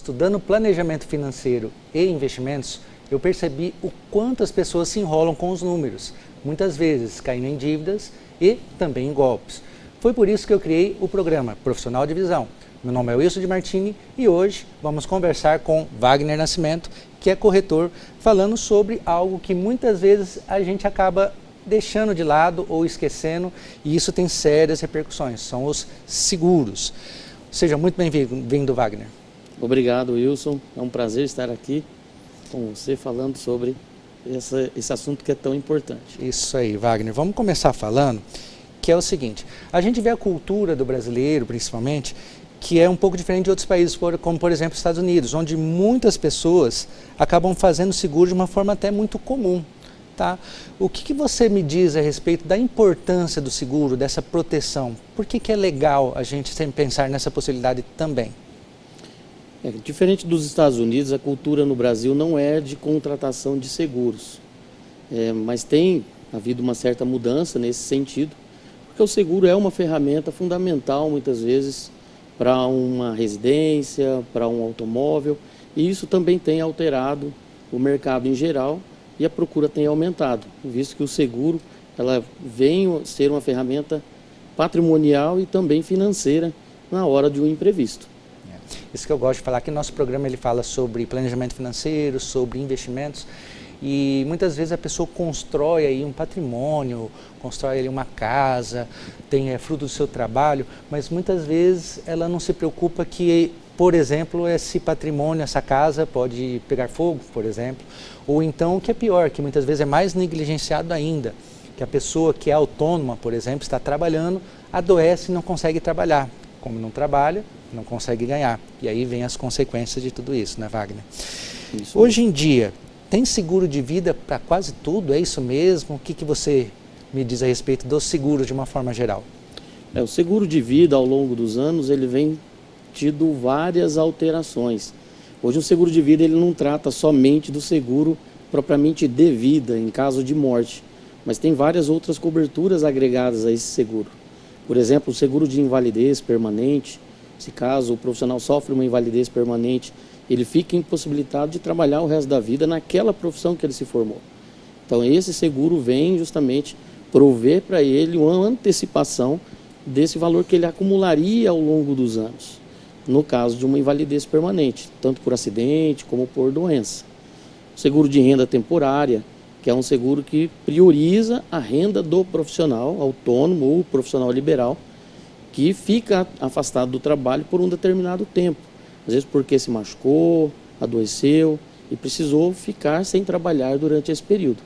estudando planejamento financeiro e investimentos, eu percebi o quanto as pessoas se enrolam com os números, muitas vezes caindo em dívidas e também em golpes. Foi por isso que eu criei o programa Profissional de Visão. Meu nome é Wilson de Martini e hoje vamos conversar com Wagner Nascimento, que é corretor, falando sobre algo que muitas vezes a gente acaba deixando de lado ou esquecendo, e isso tem sérias repercussões, são os seguros. Seja muito bem-vindo, Wagner. Obrigado, Wilson. É um prazer estar aqui com você falando sobre esse assunto que é tão importante. Isso aí, Wagner. Vamos começar falando que é o seguinte, a gente vê a cultura do brasileiro, principalmente, que é um pouco diferente de outros países, como por exemplo os Estados Unidos, onde muitas pessoas acabam fazendo seguro de uma forma até muito comum. Tá? O que você me diz a respeito da importância do seguro, dessa proteção? Por que é legal a gente sempre pensar nessa possibilidade também? Diferente dos Estados Unidos, a cultura no Brasil não é de contratação de seguros, mas tem havido uma certa mudança nesse sentido, porque o seguro é uma ferramenta fundamental, muitas vezes, para uma residência, para um automóvel, e isso também tem alterado o mercado em geral, e a procura tem aumentado, visto que o seguro ela vem ser uma ferramenta patrimonial e também financeira na hora de um imprevisto. Isso que eu gosto de falar, que nosso programa ele fala sobre planejamento financeiro, sobre investimentos, e muitas vezes a pessoa constrói aí um patrimônio, constrói ali uma casa, tem fruto do seu trabalho, mas muitas vezes ela não se preocupa que, por exemplo, esse patrimônio, essa casa pode pegar fogo, por exemplo, ou então o que é pior, que muitas vezes é mais negligenciado ainda, que a pessoa que é autônoma, por exemplo, está trabalhando, adoece e não consegue trabalhar. Como não trabalha, não consegue ganhar. E aí vem as consequências de tudo isso, né, Wagner? Isso. Hoje em dia, tem seguro de vida para quase tudo? É isso mesmo? O que você me diz a respeito do seguro de uma forma geral? O seguro de vida, ao longo dos anos, ele vem tido várias alterações. Hoje, o seguro de vida ele não trata somente do seguro propriamente de vida, em caso de morte, mas tem várias outras coberturas agregadas a esse seguro. Por exemplo, o seguro de invalidez permanente, se caso o profissional sofre uma invalidez permanente, ele fica impossibilitado de trabalhar o resto da vida naquela profissão que ele se formou. Então, esse seguro vem justamente prover para ele uma antecipação desse valor que ele acumularia ao longo dos anos, no caso de uma invalidez permanente, tanto por acidente como por doença. O seguro de renda temporária, que é um seguro que prioriza a renda do profissional autônomo ou profissional liberal, que fica afastado do trabalho por um determinado tempo, às vezes porque se machucou, adoeceu e precisou ficar sem trabalhar durante esse período.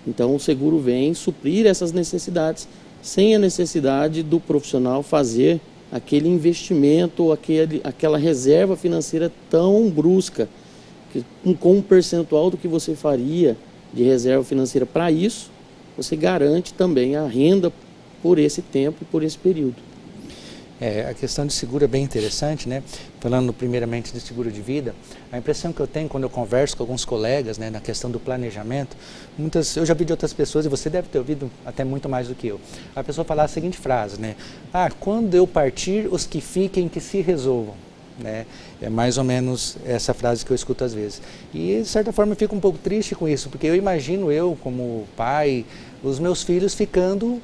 Então o seguro vem suprir essas necessidades, sem a necessidade do profissional fazer aquele investimento ou aquela reserva financeira tão brusca, com um percentual do que você faria de reserva financeira para isso, você garante também a renda por esse tempo e por esse período. A questão de seguro é bem interessante, né? Falando primeiramente de seguro de vida, a impressão que eu tenho quando eu converso com alguns colegas, né, na questão do planejamento, eu já vi de outras pessoas, e você deve ter ouvido até muito mais do que eu, a pessoa falar a seguinte frase, né? Quando eu partir, os que fiquem que se resolvam. Né? É mais ou menos essa frase que eu escuto às vezes. E de certa forma eu fico um pouco triste com isso, porque eu imagino eu, como pai, os meus filhos ficando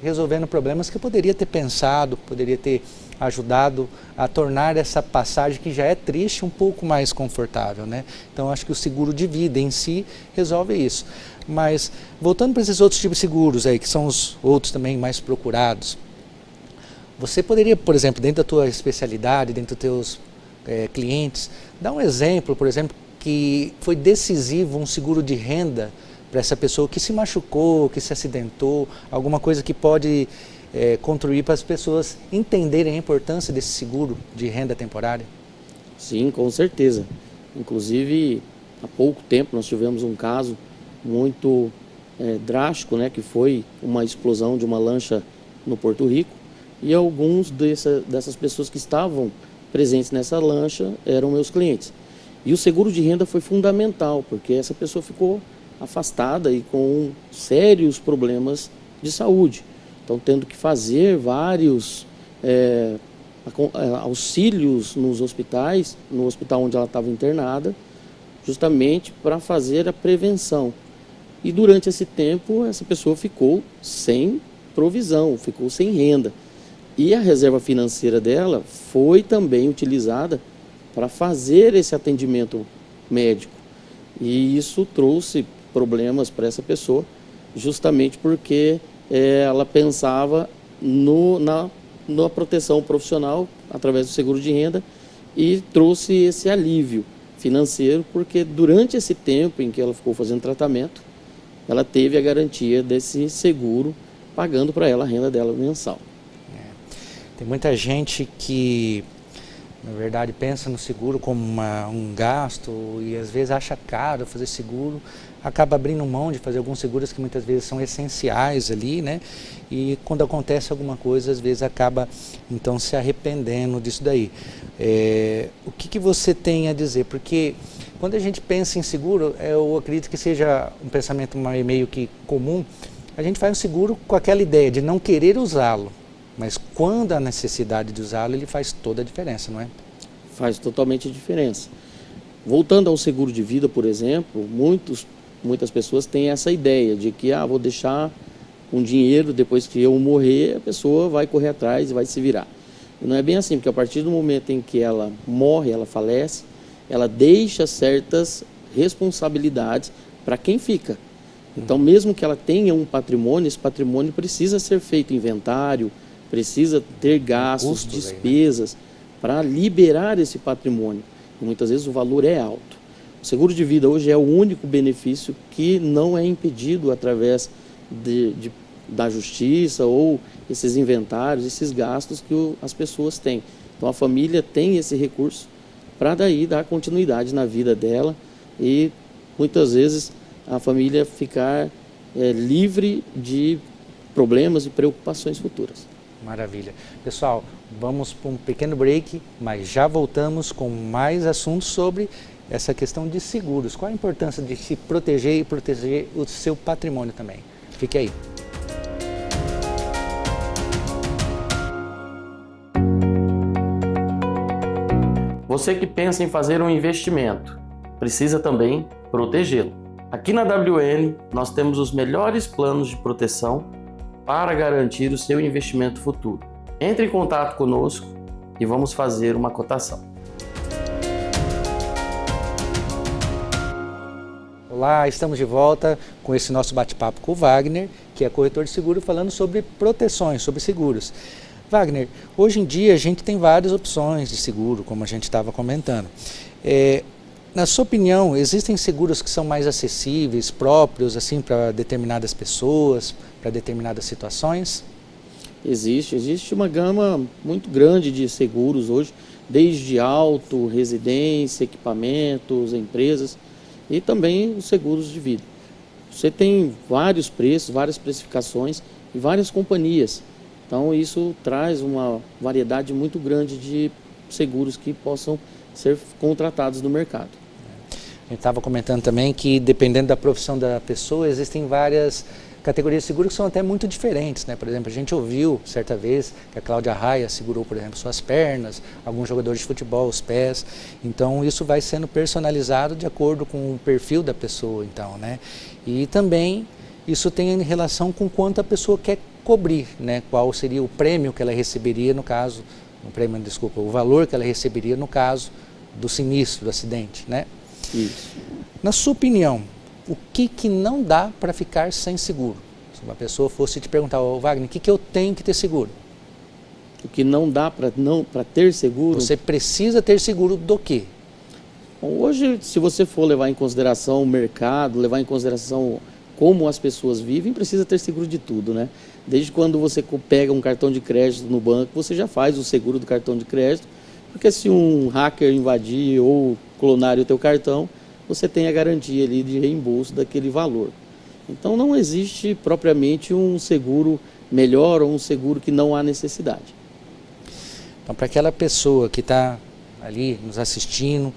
resolvendo problemas que eu poderia ter pensado, poderia ter ajudado a tornar essa passagem que já é triste um pouco mais confortável, né? Então acho que o seguro de vida em si resolve isso. Mas voltando para esses outros tipos de seguros aí, que são os outros também mais procurados, você poderia, por exemplo, dentro da tua especialidade, dentro dos teus clientes, dar um exemplo, por exemplo, que foi decisivo um seguro de renda para essa pessoa que se machucou, que se acidentou, alguma coisa que pode contribuir para as pessoas entenderem a importância desse seguro de renda temporária? Sim, com certeza. Inclusive, há pouco tempo nós tivemos um caso muito drástico, né, que foi uma explosão de uma lancha no Porto Rico, e alguns dessas pessoas que estavam presentes nessa lancha eram meus clientes. E o seguro de renda foi fundamental, porque essa pessoa ficou afastada e com sérios problemas de saúde. Então, tendo que fazer vários auxílios nos hospitais, no hospital onde ela estava internada, justamente para fazer a prevenção. E durante esse tempo, essa pessoa ficou sem provisão, ficou sem renda. E a reserva financeira dela foi também utilizada para fazer esse atendimento médico. E isso trouxe problemas para essa pessoa, justamente porque ela pensava na proteção profissional através do seguro de renda e trouxe esse alívio financeiro, porque durante esse tempo em que ela ficou fazendo tratamento, ela teve a garantia desse seguro pagando para ela a renda dela mensal. Tem muita gente que, na verdade, pensa no seguro como um gasto e às vezes acha caro fazer seguro, acaba abrindo mão de fazer alguns seguros que muitas vezes são essenciais ali, né? E quando acontece alguma coisa, às vezes acaba então se arrependendo disso daí. O que você tem a dizer? Porque quando a gente pensa em seguro, eu acredito que seja um pensamento meio que comum, a gente faz um seguro com aquela ideia de não querer usá-lo. Mas quando há necessidade de usá-lo, ele faz toda a diferença, não é? Faz totalmente a diferença. Voltando ao seguro de vida, por exemplo, muitas pessoas têm essa ideia de que vou deixar um dinheiro, depois que eu morrer, a pessoa vai correr atrás e vai se virar. E não é bem assim, porque a partir do momento em que ela morre, ela falece, ela deixa certas responsabilidades para quem fica. Então, mesmo que ela tenha um patrimônio, esse patrimônio precisa ser feito inventário, precisa ter gastos, despesas, para liberar esse patrimônio. E muitas vezes o valor é alto. O seguro de vida hoje é o único benefício que não é impedido através da justiça ou esses inventários, esses gastos que as pessoas têm. Então a família tem esse recurso para daí dar continuidade na vida dela e muitas vezes a família ficar livre de problemas e preocupações futuras. Maravilha. Pessoal, vamos para um pequeno break, mas já voltamos com mais assuntos sobre essa questão de seguros. Qual a importância de se proteger e proteger o seu patrimônio também? Fique aí. Você que pensa em fazer um investimento, precisa também protegê-lo. Aqui na WN, nós temos os melhores planos de proteção para garantir o seu investimento futuro. Entre em contato conosco e vamos fazer uma cotação. Olá, estamos de volta com esse nosso bate-papo com o Wagner, que é corretor de seguro, falando sobre proteções, sobre seguros. Wagner, hoje em dia a gente tem várias opções de seguro, como a gente estava comentando. Na sua opinião, existem seguros que são mais acessíveis, próprios assim para determinadas pessoas, para determinadas situações? Existe uma gama muito grande de seguros hoje, desde auto, residência, equipamentos, empresas e também os seguros de vida. Você tem vários preços, várias precificações e várias companhias. Então isso traz uma variedade muito grande de seguros que possam ser contratados no mercado. A gente estava comentando também que, dependendo da profissão da pessoa, existem várias categorias de seguro que são até muito diferentes, né? Por exemplo, a gente ouviu certa vez que a Cláudia Raia segurou, por exemplo, suas pernas, alguns jogadores de futebol, os pés. Então, isso vai sendo personalizado de acordo com o perfil da pessoa, então, né? E também isso tem relação com quanto a pessoa quer cobrir, né? Qual seria o prêmio que ela receberia no caso, o valor que ela receberia no caso do sinistro, do acidente, né? Isso. Na sua opinião, o que não dá para ficar sem seguro? Se uma pessoa fosse te perguntar, Wagner, o que eu tenho que ter seguro? O que não dá para ter seguro? Você precisa ter seguro do quê? Bom, hoje, se você for levar em consideração o mercado, levar em consideração como as pessoas vivem, precisa ter seguro de tudo, né? Desde quando você pega um cartão de crédito no banco, você já faz o seguro do cartão de crédito, porque se um hacker invadir ou clonar o teu cartão, você tem a garantia ali de reembolso daquele valor. Então não existe propriamente um seguro melhor ou um seguro que não há necessidade. Então, para aquela pessoa que está ali nos assistindo,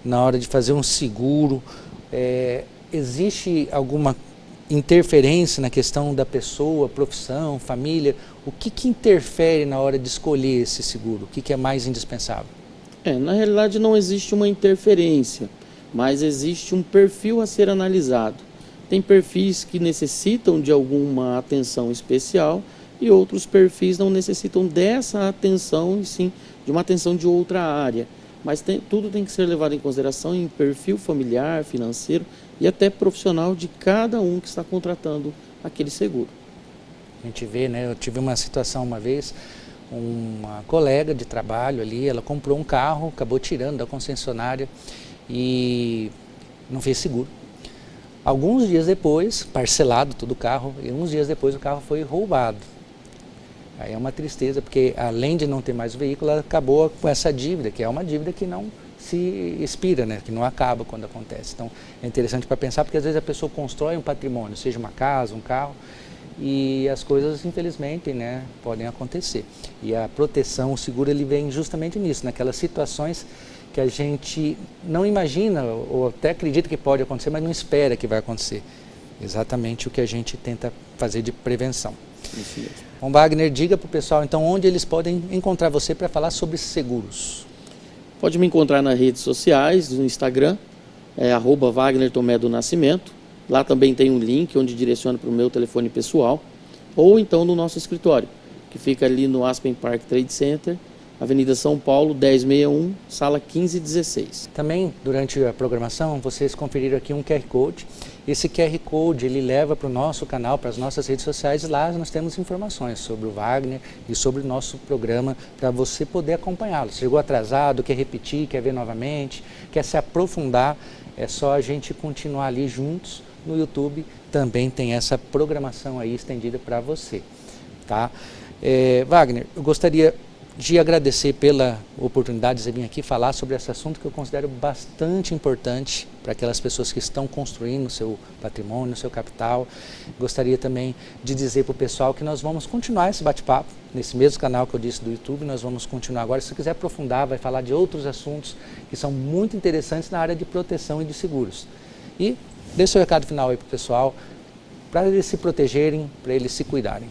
na hora de fazer um seguro, existe alguma interferência na questão da pessoa, profissão, família? O que interfere na hora de escolher esse seguro? O que é mais indispensável? Na realidade não existe uma interferência, mas existe um perfil a ser analisado. Tem perfis que necessitam de alguma atenção especial e outros perfis não necessitam dessa atenção, e sim de uma atenção de outra área. Mas tudo tem que ser levado em consideração em perfil familiar, financeiro e até profissional de cada um que está contratando aquele seguro. A gente vê, né? Eu tive uma situação uma vez, uma colega de trabalho ali, ela comprou um carro, acabou tirando da concessionária e não fez seguro. Alguns dias depois, parcelado todo o carro, e uns dias depois o carro foi roubado. Aí é uma tristeza, porque além de não ter mais o veículo, ela acabou com essa dívida, que é uma dívida que não se expira, né? Que não acaba quando acontece. Então é interessante para pensar, porque às vezes a pessoa constrói um patrimônio, seja uma casa, um carro, e as coisas, infelizmente, né, podem acontecer. E a proteção, o seguro, ele vem justamente nisso, naquelas situações que a gente não imagina ou até acredita que pode acontecer, mas não espera que vai acontecer. Exatamente o que a gente tenta fazer de prevenção. Isso mesmo. Bom, Wagner, diga para o pessoal então onde eles podem encontrar você para falar sobre seguros. Pode me encontrar nas redes sociais, no Instagram, @Wagner Tomé do Nascimento. Lá também tem um link onde direciona para o meu telefone pessoal, ou então no nosso escritório, que fica ali no Aspen Park Trade Center, Avenida São Paulo, 1061, sala 1516. Também, durante a programação, vocês conferiram aqui um QR Code. Esse QR Code, ele leva para o nosso canal, para as nossas redes sociais, e lá nós temos informações sobre o Wagner e sobre o nosso programa, para você poder acompanhá-lo. Chegou atrasado, quer repetir, quer ver novamente, quer se aprofundar, é só a gente continuar ali juntos. No YouTube também tem essa programação aí estendida para você, tá? Wagner, eu gostaria de agradecer pela oportunidade de vir aqui falar sobre esse assunto que eu considero bastante importante para aquelas pessoas que estão construindo o seu patrimônio, o seu capital. Gostaria também de dizer para o pessoal que nós vamos continuar esse bate-papo nesse mesmo canal que eu disse do YouTube. Nós vamos continuar agora. Se você quiser aprofundar, vai falar de outros assuntos que são muito interessantes na área de proteção e de seguros. E dê seu recado final aí para o pessoal, para eles se protegerem, para eles se cuidarem.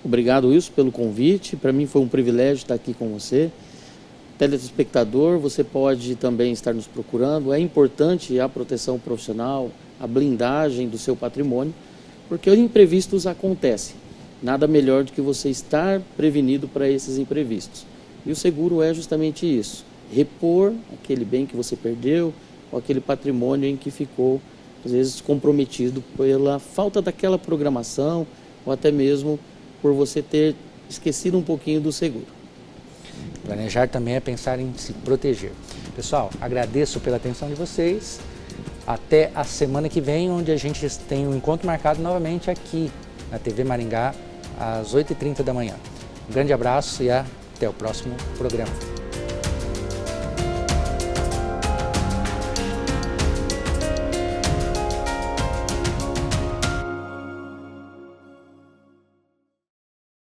Obrigado, Wilson, pelo convite. Para mim foi um privilégio estar aqui com você. Telespectador, você pode também estar nos procurando. É importante a proteção profissional, a blindagem do seu patrimônio, porque os imprevistos acontecem. Nada melhor do que você estar prevenido para esses imprevistos. E o seguro é justamente isso, repor aquele bem que você perdeu ou aquele patrimônio em que ficou, às vezes, comprometido pela falta daquela programação ou até mesmo por você ter esquecido um pouquinho do seguro. Planejar também é pensar em se proteger. Pessoal, agradeço pela atenção de vocês. Até a semana que vem, onde a gente tem um encontro marcado novamente aqui na TV Maringá, às 8h30 da manhã. Um grande abraço e até o próximo programa.